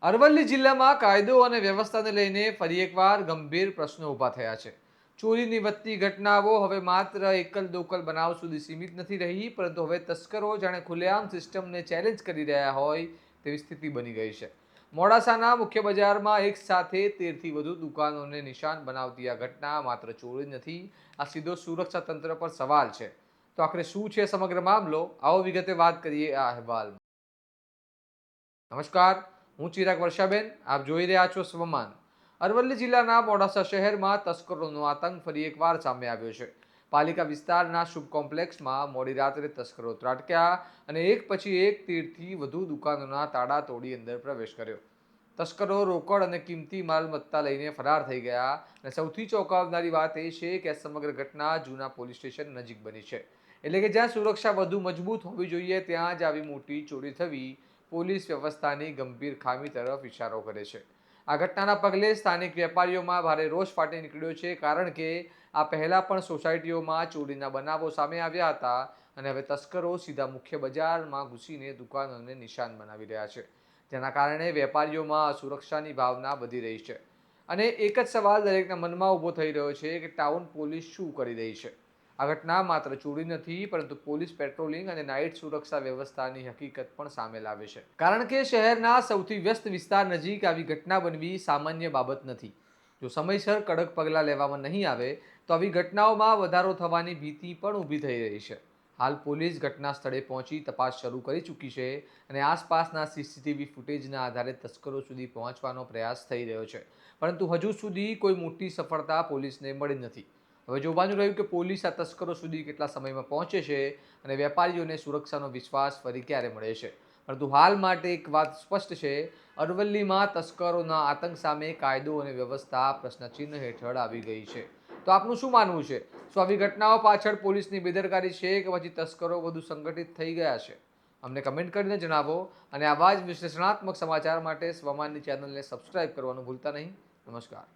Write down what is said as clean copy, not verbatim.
અરવલ્લી જિલ્લામાં કાયદો અને વ્યવસ્થાને લઈને ફરી એકવાર ગંભીર પ્રશ્નો ઊભા થયા છે. ચોરીની વધતી ઘટનાઓ હવે માત્ર એકલ દોકલ બનાવ સુધી સીમિત નથી રહી, પરંતુ હવે તસ્કરો જાણે ખુલ્લેઆમ સિસ્ટમને ચેલેન્જ કરી રહ્યા હોય તેવી સ્થિતિ બની ગઈ છે. મોડાસાના મુખ્ય બજારમાં એક સાથે 13થી વધુ દુકાનોને નિશાન બનાવતી આ ઘટના માત્ર ચોરી નથી, આ સીધો સુરક્ષા તંત્ર પર સવાલ છે. તો આખરે શું છે સમગ્ર મામલો, આવો વિગતે વાત કરીએ આ અહેવાલમાં. નમસ્કાર, હું ચિરાગ વર્ષાબેન, આપ જોઈ રહ્યા છો સ્વમાન. અરવલ્લી જિલ્લાના મોડાસા શહેરમાં તસ્કરોનો આતંક ફરી એકવાર સામે આવ્યો છે. પાલિકા વિસ્તારના શુભ કોમ્પ્લેક્સમાં મોડી રાત્રે તસ્કરો ત્રાટક્યા અને એક પછી એક 13થી વધુ દુકાનોના તાળા તોડી અંદર પ્રવેશ કર્યો. તસ્કરો રોકડ અને કિંમતી માલમત્તા લઈને ફરાર થઈ ગયા અને સૌથી ચોંકાવનારી વાત એ છે કે આ સમગ્ર ઘટના જૂના પોલીસ સ્ટેશન નજીક બની છે. એટલે કે જ્યાં સુરક્ષા વધુ મજબૂત હોવી જોઈએ ત્યાં જ આવી મોટી ચોરી થવી પોલીસ વ્યવસ્થાની ગંભીર ખામી તરફ ઇશારો કરે છે. આ ઘટનાના પગલે સ્થાનિક વેપારીઓમાં ભારે રોષ ફાટી નીકળ્યો છે, કારણ કે આ પહેલાં પણ સોસાયટીઓમાં ચોરીના બનાવો સામે આવ્યા હતા અને હવે તસ્કરો સીધા મુખ્ય બજારમાં ઘૂસીને દુકાનોને નિશાન બનાવી રહ્યા છે, જેના કારણે વેપારીઓમાં અસુરક્ષાની ભાવના વધી રહી છે. અને એક જ સવાલ દરેકના મનમાં ઊભો થઈ રહ્યો છે કે ટાઉન પોલીસ શું કરી રહી છે. આ ઘટના માત્ર ચોરી નથી, પરંતુ પોલીસ પેટ્રોલિંગ અને નાઇટ સુરક્ષા વ્યવસ્થાની હકીકત પણ સામે લાવે છે. કારણ કે શહેરના સૌથી વ્યસ્ત વિસ્તાર નજીક આવી ઘટના બનવી સામાન્ય બાબત નથી. જો સમયસર કડક પગલાં લેવામાં નહીં આવે તો આવી ઘટનાઓમાં વધારો થવાની ભીતિ પણ ઊભી થઈ રહી છે. હાલ પોલીસ ઘટના સ્થળે પહોંચી તપાસ શરૂ કરી ચૂકી છે અને આસપાસના સીસીટીવી ફૂટેજના આધારે તસ્કરો સુધી પહોંચવાનો પ્રયાસ થઈ રહ્યો છે, પરંતુ હજુ સુધી કોઈ મોટી સફળતા પોલીસને મળી નથી. હવે જોવાનું રહ્યું કે પોલીસ આ તસ્કરો સુધી કેટલા સમયમાં પહોંચે છે અને વેપારીઓને સુરક્ષાનો વિશ્વાસ ફરી ક્યારે મળે છે. પરંતુ હાલ માટે એક વાત સ્પષ્ટ છે, અરવલ્લીમાં તસ્કરોના આતંક સામે કાયદો અને વ્યવસ્થા પ્રશ્નચિહ્ન હેઠળ આવી ગઈ છે. તો આપનું શું માનવું છે? શું આવી ઘટનાઓ પાછળ પોલીસની બેદરકારી છે કે પછી તસ્કરો વધુ સંગઠિત થઈ ગયા છે? અમને કમેન્ટ કરીને જણાવો અને આવા જ વિશ્લેષણાત્મક સમાચાર માટે સ્વમાનની ચેનલને સબસ્ક્રાઇબ કરવાનું ભૂલતા નહીં. નમસ્કાર.